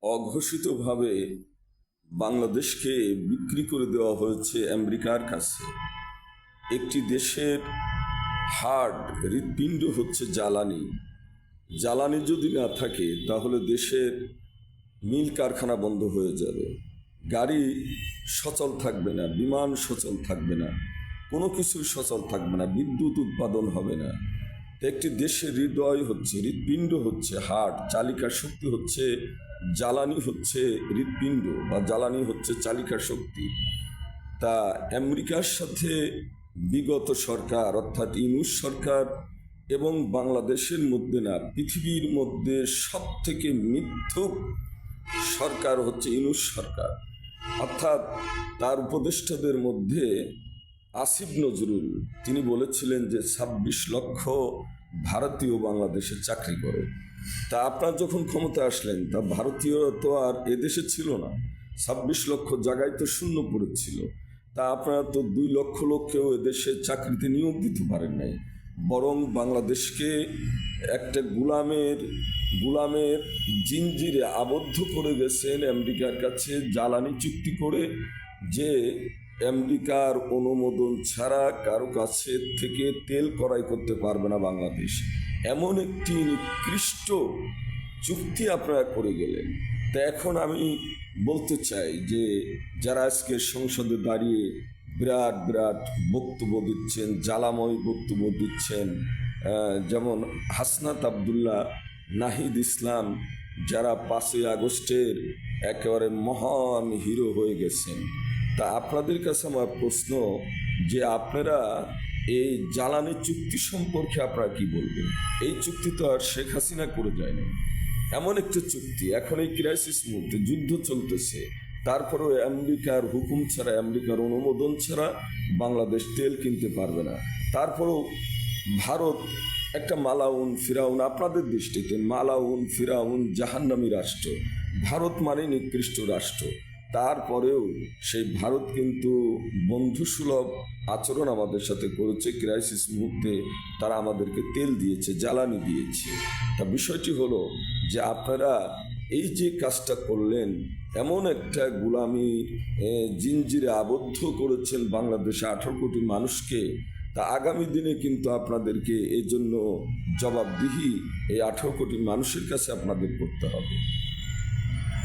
অঘোষিতভাবে বাংলাদেশকে বিক্রি করে দেওয়া হয়েছে আমেরিকার কাছে। একটি দেশের হার্ট, হৃৎপিণ্ড হচ্ছে জ্বালানি। জ্বালানি যদি না থাকে তাহলে দেশের মিল কারখানা বন্ধ হয়ে যাবে, গাড়ি সচল থাকবে না, বিমান সচল থাকবে না, কোনো কিছু সচল থাকবে না, বিদ্যুৎ উৎপাদন হবে না। একটি দেশের হৃদয় হচ্ছে, হৃৎপিণ্ড হচ্ছে হার্ট, চালিকা শক্তি হচ্ছে জ্বালানি, হচ্ছে হৃৎপিণ্ড বা জ্বালানি হচ্ছে চালিকা শক্তি। তা আমেরিকার সাথে বিগত সরকার অর্থাৎ ইউনূস সরকার এবং বাংলাদেশের মধ্যে না, পৃথিবীর মধ্যে সব থেকে মিথ্যুক সরকার হচ্ছে ইউনূস সরকার। অর্থাৎ তার উপদেষ্টাদের মধ্যে আসিফ নজরুল, তিনি বলেছিলেন যে ২৬ লক্ষ ভারতীয় বাংলাদেশে চাকরি করে। তা আপনার যখন ক্ষমতা আসলেন, তা ভারতীয় তো আর এদেশে ছিল না, ২৬ লক্ষ জায়গায় তো শূন্য পড়েছিল। তা আপনারা তো ২ লক্ষ লোককেও এদেশে চাকরিতে নিয়োগ দিতে পারেন নাই, বরং বাংলাদেশকে একটা গুলামের জিঞ্জিরে আবদ্ধ করে গেছেন আমেরিকার কাছে জ্বালানি চুক্তি করে, যে আমেরিকার অনুমোদন ছাড়া কারো কাছে থেকে তেল ক্রয় করতে পারবে না বাংলাদেশ। এমন একটি নিকৃষ্ট চুক্তি আপনারা করে গেলেন। তা এখন আমি বলতে চাই যে যারা আজকে সংসদে দাঁড়িয়ে বিরাট বিরাট বক্তব্য দিচ্ছেন, জ্বালাময় বক্তব্য দিচ্ছেন, যেমন হাসনাত আবদুল্লাহ, নাহিদ ইসলাম, যারা ৫ই আগস্টের একেবারে মহান হিরো হয়ে গেছেন, তা আপনাদের কাছে আমার প্রশ্ন যে আপনারা এই জ্বালানি চুক্তি সম্পর্কে আপনারা কি বলবেন? এই চুক্তি তো আর শেখ হাসিনা করে যায়নি, এমন একটা চুক্তি। এখন এই ক্রাইসিস মুহূর্তে যুদ্ধ চলতেছে, তারপরেও আমেরিকার হুকুম ছাড়া, আমেরিকার অনুমোদন ছাড়া বাংলাদেশ তেল কিনতে পারবে না। তারপরেও ভারত একটা মালাউন ফিরাউন, আপনাদের দৃষ্টিতে মালাউন ফিরাউন জাহান্নামী রাষ্ট্র, ভারত মানে নিকৃষ্ট রাষ্ট্র। তারপরেও সেই ভারত কিন্তু বন্ধুসুলভ আচরণ আমাদের সাথে করেছে। ক্রাইসিস মুহূর্তে তারা আমাদেরকে তেল দিয়েছে, জ্বালানি দিয়েছে। তা বিষয়টি হলো যে আপনারা এই যে কাজটা করলেন, এমন একটা গুলামি জিঞ্জিরে আবদ্ধ করেছেন বাংলাদেশে ১৮ কোটি মানুষকে। তা আগামী দিনে কিন্তু আপনাদেরকে এই জন্য জবাবদিহি এই ১৮ কোটি মানুষের কাছে আপনাদের করতে হবে।